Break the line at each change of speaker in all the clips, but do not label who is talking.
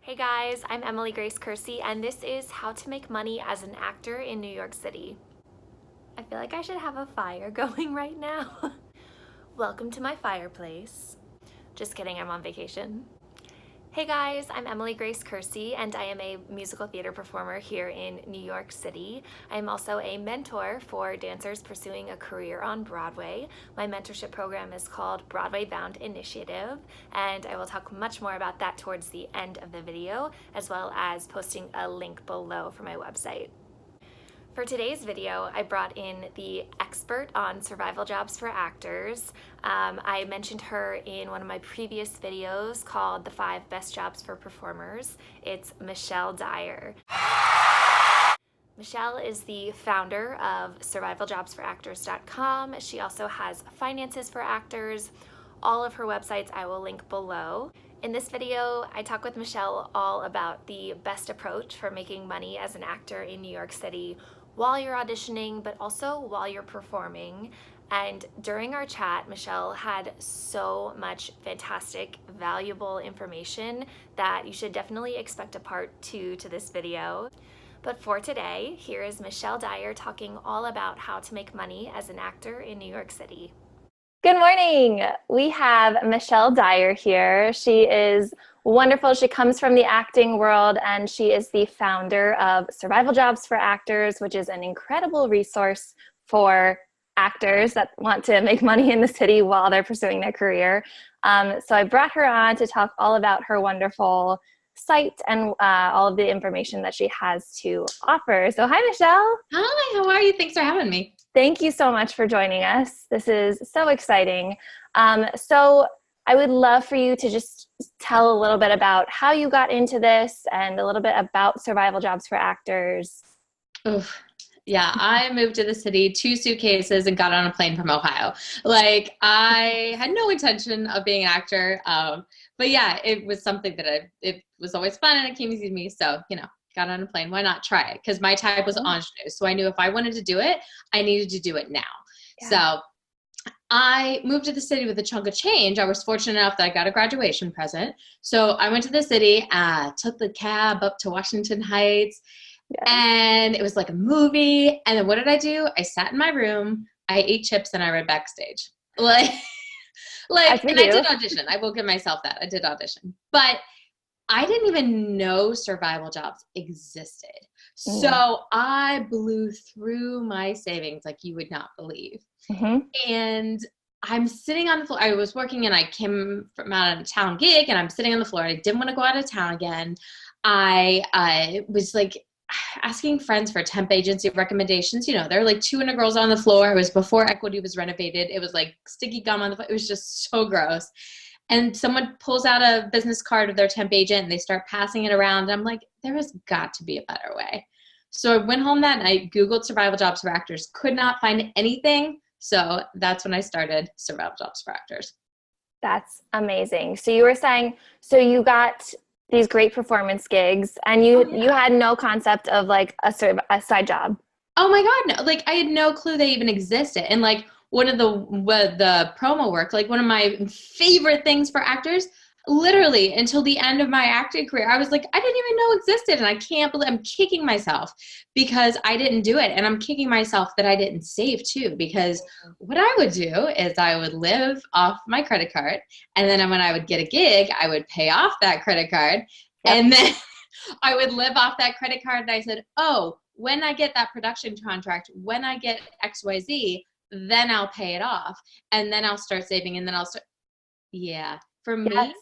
Hey guys, I'm Emily Grace Kersey, and this is How to Make Money as an Actor in New York City. I feel like I should have a fire going right now. Welcome to my fireplace. Just kidding, I'm on vacation. Hey guys, I'm Emily Grace Kersey, and I am a musical theater performer here in New York City. I'm also a mentor for dancers pursuing a career on Broadway. My mentorship program is called Broadway Bound Initiative, and I will talk much more about that towards the end of the video, as well as posting a link below for my website. For today's video, I brought in the expert on survival jobs for actors. I mentioned her in one of my previous videos called The 5 Best Jobs for Performers. It's Michelle Dyer. Michelle is the founder of survivaljobsforactors.com. She also has Finances for Actors. All of her websites I will link below. In this video, I talk with Michelle all about the best approach for making money as an actor in New York City while you're auditioning, but also while you're performing. And during our chat, Michelle had so much fantastic, valuable information that you should definitely expect a part 2 to this video. But for today, here is Michelle Dyer talking all about how to make money as an actor in New York City. Good morning. We have Michelle Dyer here. She is wonderful. She comes from the acting world, and she is the founder of Survival Jobs for Actors, which is an incredible resource for actors that want to make money in the city while they're pursuing their career. So I brought her on to talk all about her wonderful site and all of the information that she has to offer. So hi, Michelle.
Hi, how are you? Thanks for having me.
Thank you so much for joining us. This is so exciting. So I would love for you to just tell a little bit about how you got into this and a little bit about Survival Jobs for Actors.
Oof. Yeah, I moved to the city, 2 suitcases, and got on a plane from Ohio. Like, I had no intention of being an actor. But yeah, it was something that it was always fun and it came easy to me. So, got on a plane. Why not try it? Because my type was ingenue. So I knew if I wanted to do it, I needed to do it now. Yeah. So I moved to the city with a chunk of change. I was fortunate enough that I got a graduation present. So I went to the city, took the cab up to Washington Heights, and it was like a movie. And then what did I do? I sat in my room, I ate chips, and I read backstage. And I did audition. I will give myself that. I did audition. But I didn't even know survival jobs existed. So I blew through my savings like you would not believe. Mm-hmm. And I'm sitting on the floor. I was working and I came from out of town gig and I'm sitting on the floor. I didn't want to go out of town again. I was like asking friends for temp agency recommendations. There were like 200 girls on the floor. It was before Equity was renovated. It was like sticky gum on the floor. It was just so gross. And someone pulls out a business card of their temp agent and they start passing it around. And I'm like, there has got to be a better way. So I went home that night, Googled survival jobs for actors, could not find anything. So that's when I started Survival Jobs for Actors.
That's amazing. So you were saying, so you got these great performance gigs and you had no concept of like a side job.
Oh my God, no. Like I had no clue they even existed. And like, one of the promo work, like one of my favorite things for actors, literally until the end of my acting career, I was like, I didn't even know existed. And I can't believe I'm kicking myself because I didn't do it. And I'm kicking myself that I didn't save too, because what I would do is I would live off my credit card. And then when I would get a gig, I would pay off that credit card. Yep. And then I would live off that credit card. And I said, oh, when I get that production contract, when I get XYZ, then I'll pay it off and then I'll start saving and then I'll start. Yeah. For me,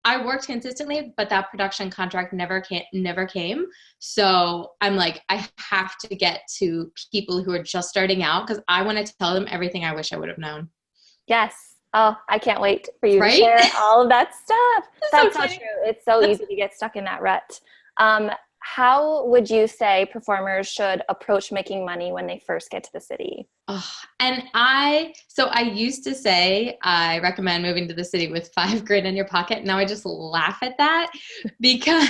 I worked consistently, but that production contract never came. So I'm like, I have to get to people who are just starting out because I want to tell them everything I wish I would have known.
Yes. Oh, I can't wait for you to share all of that stuff. That's so true. It's so easy to get stuck in that rut. How would you say performers should approach making money when they first get to the city?
Oh, and I used to say, I recommend moving to the city with $5 grand in your pocket. Now I just laugh at that because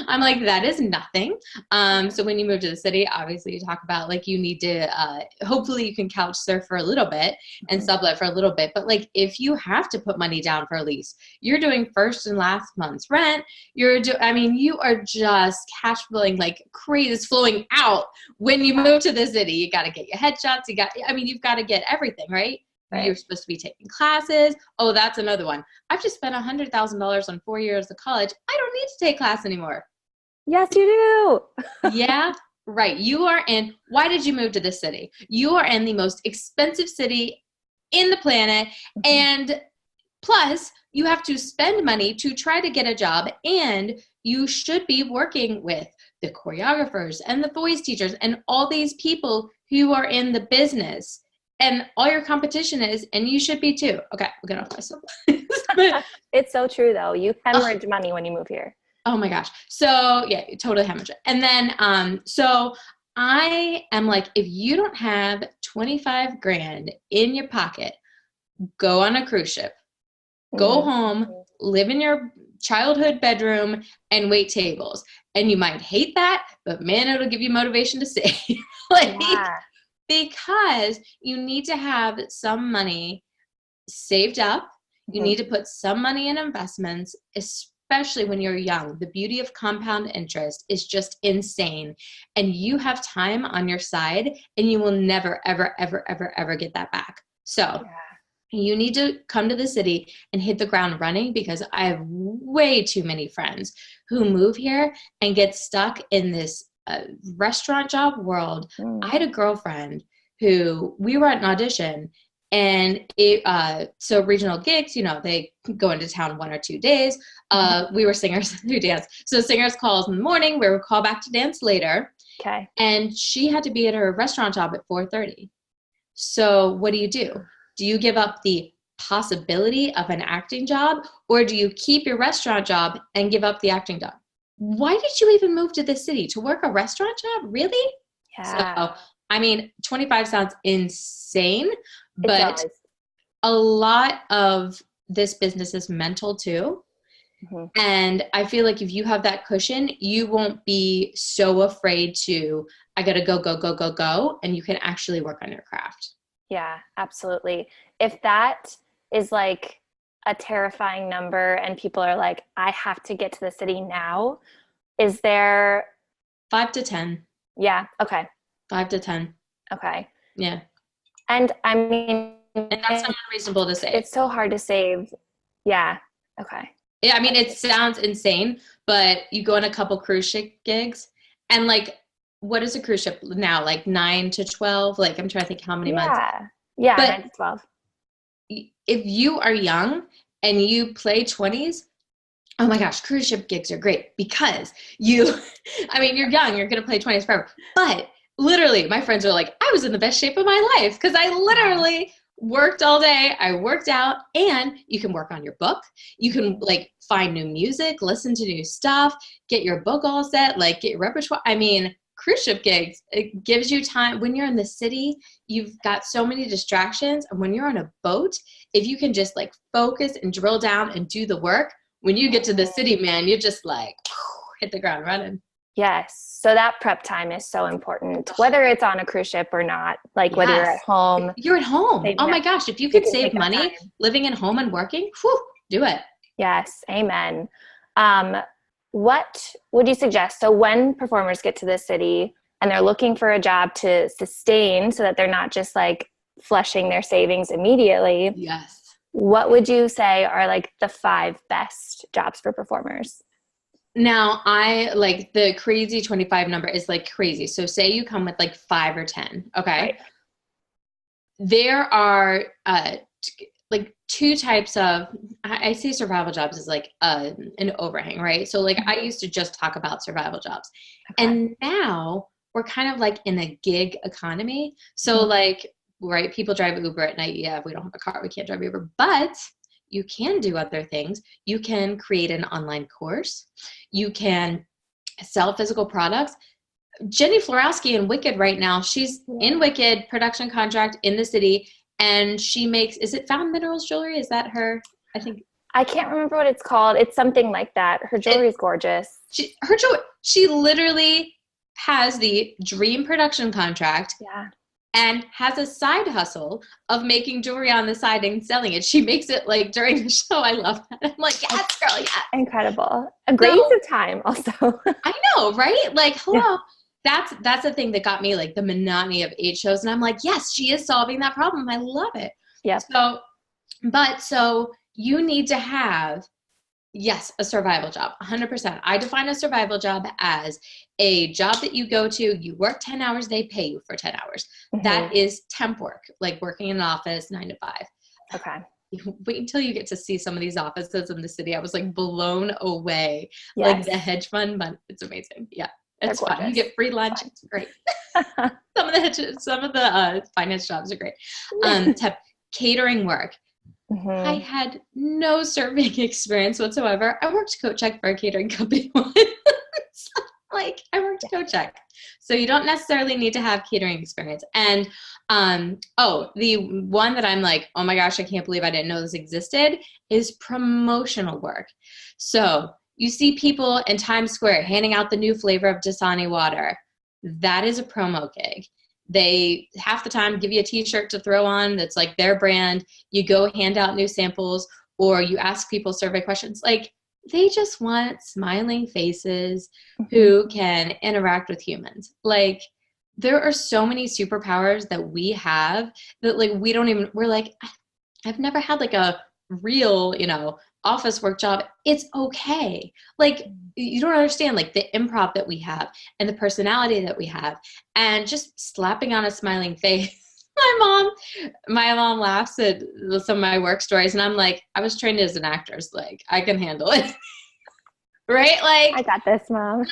I'm like, that is nothing. So when you move to the city, obviously you talk about like you need to, hopefully you can couch surf for a little bit and sublet for a little bit. But like if you have to put money down for a lease, you're doing first and last month's rent. You are just cash flowing like crazy. It's flowing out when you move to the city. You got to get your headshots. You've got to get everything, right? Right. You're supposed to be taking classes. Oh, that's another one. I've just spent $100,000 on 4 years of college. I don't need to take class anymore.
Yes, you do.
Yeah, right. Why did you move to this city? You are in the most expensive city in the planet. And plus, you have to spend money to try to get a job. And you should be working with the choreographers and the voice teachers and all these people who are in the business. And all your competition is, and you should be too. Okay, we'll get off my soapbox.
It's so true though. You hemorrhage money when you move here.
Oh my gosh. So yeah, totally hemorrhage. And then, so I am like, if you don't have 25 grand in your pocket, go on a cruise ship, go home, live in your childhood bedroom and wait tables. And you might hate that, but man, it'll give you motivation to save. Because you need to have some money saved up. You need to put some money in investments, especially when you're young. The beauty of compound interest is just insane. And you have time on your side and you will never, ever, ever, ever, ever get that back. So you need to come to the city and hit the ground running, because I have way too many friends who move here and get stuck in this restaurant job world. I had a girlfriend who we were at an audition, and so regional gigs, they go into town 1 or 2 days. We were singers who dance. So singers calls in the morning, we were called back to dance later.
Okay.
And she had to be at her restaurant job at 4:30. So what do? Do you give up the possibility of an acting job, or do you keep your restaurant job and give up the acting job? Why did you even move to the city? To work a restaurant job? Really?
Yeah.
So, 25 sounds insane, but a lot of this business is mental too. And I feel like if you have that cushion, you won't be so afraid I got to go, and you can actually work on your craft.
Yeah, absolutely. If that is like a terrifying number and people are like, I have to get to the city now, is there
5 to 10?
Yeah. Okay.
5 to 10.
Okay.
Yeah.
And I mean,
and that's not unreasonable to save.
It's so hard to save. Yeah. Okay.
Yeah. I mean, it sounds insane, but you go on a couple cruise ship gigs and like, what is a cruise ship now? Like 9 to 12? Like, I'm trying to think how many months.
Yeah.
But
9 to 12.
If you are young and you play 20s, oh my gosh, cruise ship gigs are great because you're young, you're going to play 20s forever. But literally, my friends are like, I was in the best shape of my life because I literally worked all day. I worked out, and you can work on your book. You can like find new music, listen to new stuff, get your book all set, like get your repertoire. I mean, cruise ship gigs, it gives you time. When you're in the city, you've got so many distractions. And when you're on a boat, if you can just like focus and drill down and do the work, when you get to the city, man, you're just like hit the ground running.
Yes. So that prep time is so important, whether it's on a cruise ship or not, like whether you're at home.
You're at home. Oh my gosh. If you could save money living at home and working, do it.
Yes. Amen. What would you suggest? So when performers get to the city and they're looking for a job to sustain so that they're not just like flushing their savings immediately.
Yes.
What would you say are like the 5 best jobs for performers?
Now, I like the crazy 25 number is like crazy. So say you come with like 5 or 10. Okay. Right. There are like 2 types of, I say survival jobs is like an overhang, right? So like I used to just talk about survival jobs. Okay. And now we're kind of like in a gig economy. So like, right, people drive Uber at night. Yeah, if we don't have a car, we can't drive Uber. But you can do other things. You can create an online course. You can sell physical products. Jenny Florowski in Wicked right now, she's in Wicked, production contract in the city, and she makes, is it Found Minerals jewelry? Is that her? I think.
I can't remember what it's called. It's something like that. Her jewelry is gorgeous.
She literally has the dream production contract.
Yeah.
And has a side hustle of making jewelry on the side and selling it. She makes it like during the show. I love that. I'm like, yes, girl, yes.
Incredible. A great use of time also.
I know, right? Like, hello.
Yeah.
That's the thing that got me, like the monotony of 8 shows. And I'm like, yes, she is solving that problem. I love it.
Yeah.
So you need to have, yes, a survival job, 100%. I define a survival job as a job that you go to, you work 10 hours, they pay you for 10 hours. Mm-hmm. That is temp work, like working in an office 9 to 5.
Okay.
Wait until you get to see some of these offices in the city. I was like blown away.
Yes.
Like the hedge fund, it's amazing. Yeah. It's fun. You get free lunch. It's great. Some of the finance jobs are great. Catering work. Mm-hmm. I had no serving experience whatsoever. I worked coat check for a catering company once. I worked coat check. So you don't necessarily need to have catering experience. And the one that I'm like, oh my gosh, I can't believe I didn't know this existed is promotional work. So you see people in Times Square handing out the new flavor of Dasani water. That is a promo gig. They half the time give you a t-shirt to throw on that's like their brand. You go hand out new samples, or you ask people survey questions. Like, they just want smiling faces who can interact with humans. Like, there are so many superpowers that we have that like we're like, I've never had like a real, office work job. It's okay. Like, you don't understand like the improv that we have and the personality that we have, and just slapping on a smiling face. My mom laughs at some of my work stories, and I'm like, I was trained as an actor, so like I can handle it. Right? Like,
I got this, Mom.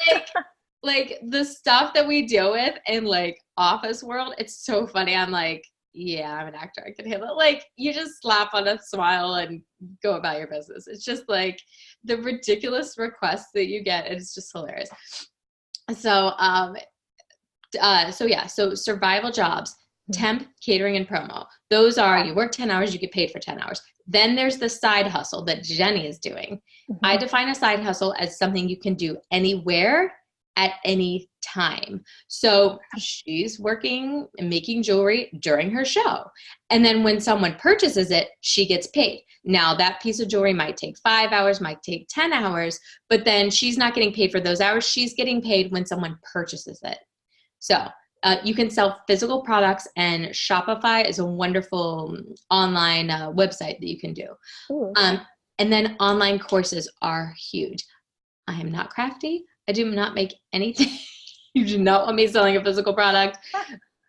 like the stuff that we deal with in like office world, it's so funny. I'm like, yeah, I'm an actor. I can handle it. Like, you just slap on a smile and go about your business. It's just like the ridiculous requests that you get. It's just hilarious. So, so survival jobs, temp, catering, and promo. Those are, you work 10 hours, you get paid for 10 hours. Then there's the side hustle that Jenny is doing. Mm-hmm. I define a side hustle as something you can do anywhere at any time. So she's working and making jewelry during her show. And then when someone purchases it, she gets paid. Now that piece of jewelry might take 5 hours, might take 10 hours, but then she's not getting paid for those hours. She's getting paid when someone purchases it. So you can sell physical products, and Shopify is a wonderful online website that you can do. And then online courses are huge. I am not crafty. I do not make anything. You do not want me selling a physical product,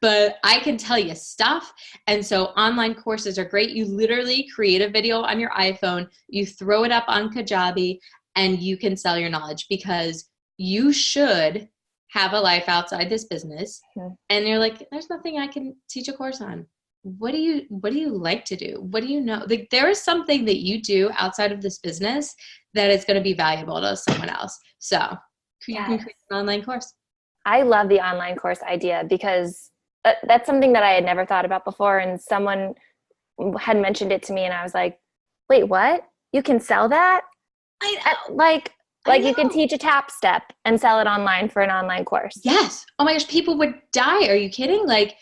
but I can tell you stuff. And so online courses are great. You literally create a video on your iPhone, you throw it up on Kajabi, and you can sell your knowledge, because you should have a life outside this business. Mm-hmm. And you're like, there's nothing I can teach a course on. What do you like to do? What do you know? Like, there is something that you do outside of this business that is going to be valuable to someone else. So you can create an online course.
I love the online course idea, because that's something that I had never thought about before. And someone had mentioned it to me, and I was like, wait, what? You can sell that? Like you can teach a tap step and sell it online for an online course.
Yes. Oh my gosh, people would die. Are you kidding? Like,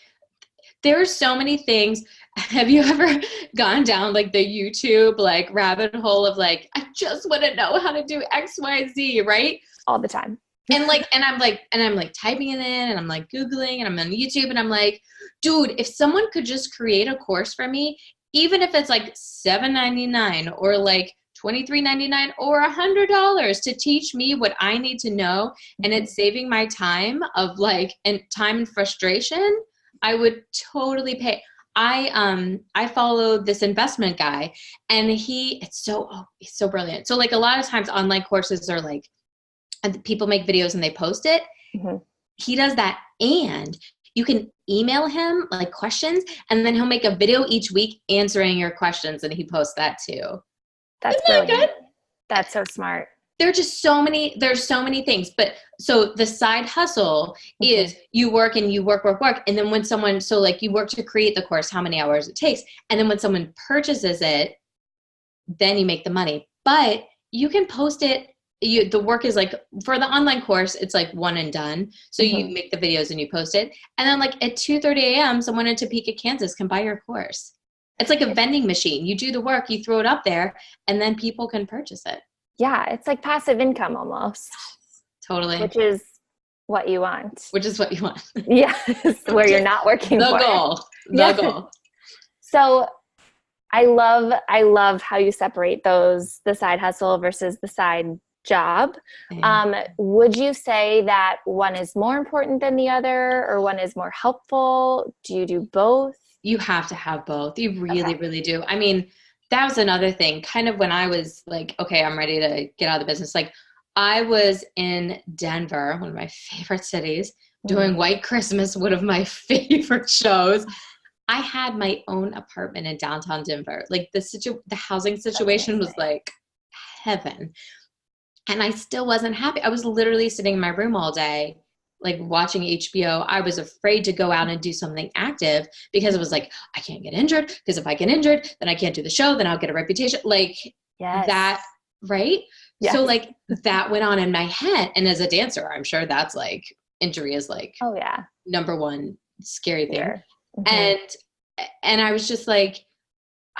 there are so many things. Have you ever gone down like the YouTube like rabbit hole of like, I just want to know how to do X, Y, Z, right?
All the time.
And I'm typing it in, and I'm like Googling, and I'm on YouTube, and I'm like, dude, if someone could just create a course for me, even if it's like $7.99 or like $23.99 or $100 to teach me what I need to know, and it's saving my time of like, and time and frustration, I would totally pay. I follow this investment guy, and he's so brilliant. So like a lot of times online courses are like, people make videos and they post it. Mm-hmm. He does that, and you can email him like questions, and then he'll make a video each week answering your questions, and he posts that too.
That's brilliant. Good? That's so smart.
There's so many things. But so the side hustle is you work. And then when someone, so like you work to create the course, how many hours it takes. And then when someone purchases it, then you make the money. But you can post it. The work is like, for the online course, it's like one and done. So you make the videos and you post it. And then like at 2:30 a.m., someone in Topeka, Kansas can buy your course. It's like a vending machine. You do the work, you throw it up there, and then people can purchase it.
Yeah, it's like passive income almost.
Totally.
Which is what you want.
Which is what you want.
Yes, where you're not working
the
for
goal.
it. The
goal.
So I love how you separate those, the side hustle versus the side job. Would you say that one is more important than the other, or one is more helpful? Do you do both?
You have to have both. You really, really do. I mean, that was another thing, kind of when I was like, okay, I'm ready to get out of the business. Like, I was in Denver, one of my favorite cities, doing White Christmas, one of my favorite shows. I had my own apartment in downtown Denver. Like the housing situation was like heaven. And I still wasn't happy. I was literally sitting in my room all day, like watching HBO. I was afraid to go out and do something active because it was like, I can't get injured, because if I get injured, then I can't do the show, then I'll get a reputation. Like that, right? Yes. So like that went on in my head. And as a dancer, I'm sure that's like, injury is like, number one scary thing. And I was just like,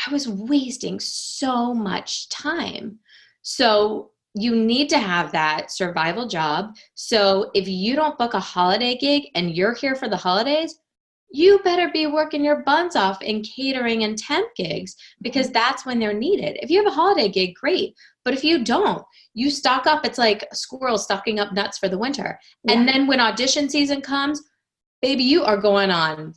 I was wasting so much time. So you need to have that survival job. So if you don't book a holiday gig and you're here for the holidays, you better be working your buns off in catering and temp gigs, because that's when they're needed. If you have a holiday gig, great. But if you don't, you stock up. It's like squirrels stocking up nuts for the winter. Yeah. And then when audition season comes, baby, you are going on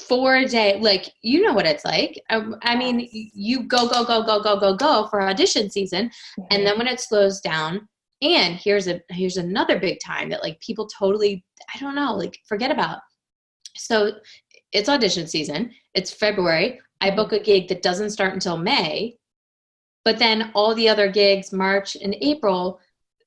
4 days. Like, you know what it's like. I mean, you go for audition season. And then when it slows down, and here's another big time that like people totally, I don't know, like forget about. So it's audition season. It's February. I book a gig that doesn't start until May, but then all the other gigs, March and April,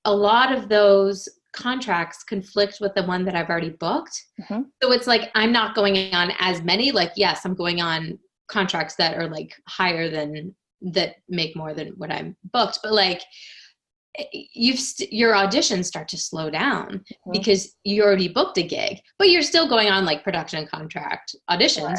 a lot of those contracts conflict with the one that I've already booked. So it's like, I'm not going on as many. Like, yes, I'm going on contracts that are like higher than, that make more than what I'm booked. But like, your auditions start to slow down because you already booked a gig, but you're still going on like production contract auditions.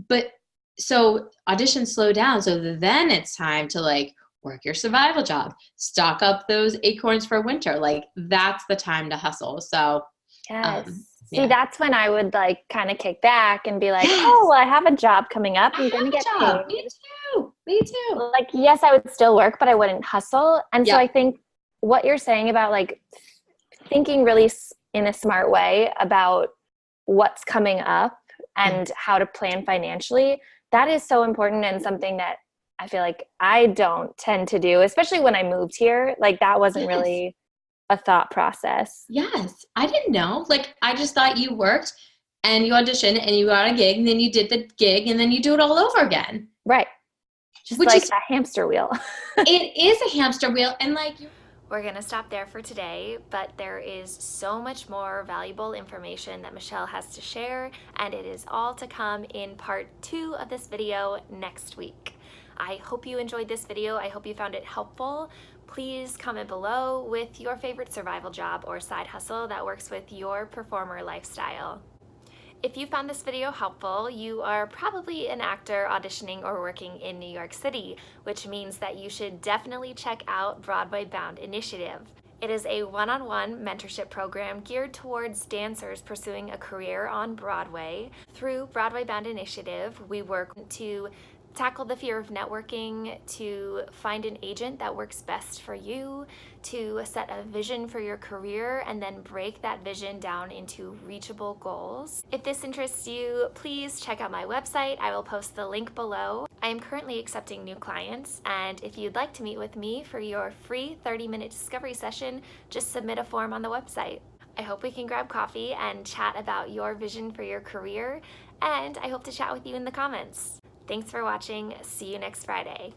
But so auditions slow down. So then it's time to like work your survival job, stock up those acorns for winter. Like that's the time to hustle. So
see, that's when I would like kind of kick back and be like, oh, well, I have a job coming up. I'm going to get paid.
Me too.
Like, yes, I would still work, but I wouldn't hustle. And so I think what you're saying about like thinking really in a smart way about what's coming up and how to plan financially, that is so important, and something that I feel like I don't tend to do, especially when I moved here. Like that wasn't really a thought process.
Yes. I didn't know. Like, I just thought you worked and you auditioned and you got a gig and then you did the gig and then you do it all over again.
Right. Just which like is a hamster wheel.
It is a hamster wheel. And like,
we're going to stop there for today, but there is so much more valuable information that Michelle has to share, and it is all to come in part 2 of this video next week. I hope you enjoyed this video. I hope you found it helpful. Please comment below with your favorite survival job or side hustle that works with your performer lifestyle. If you found this video helpful, you are probably an actor auditioning or working in New York City, which means that you should definitely check out Broadway Bound Initiative. It is a one-on-one mentorship program geared towards dancers pursuing a career on Broadway. Through Broadway Bound Initiative, we work to tackle the fear of networking, to find an agent that works best for you, to set a vision for your career, and then break that vision down into reachable goals. If this interests you, please check out my website. I will post the link below. I am currently accepting new clients, and if you'd like to meet with me for your free 30-minute discovery session, just submit a form on the website. I hope we can grab coffee and chat about your vision for your career, and I hope to chat with you in the comments. Thanks for watching. See you next Friday.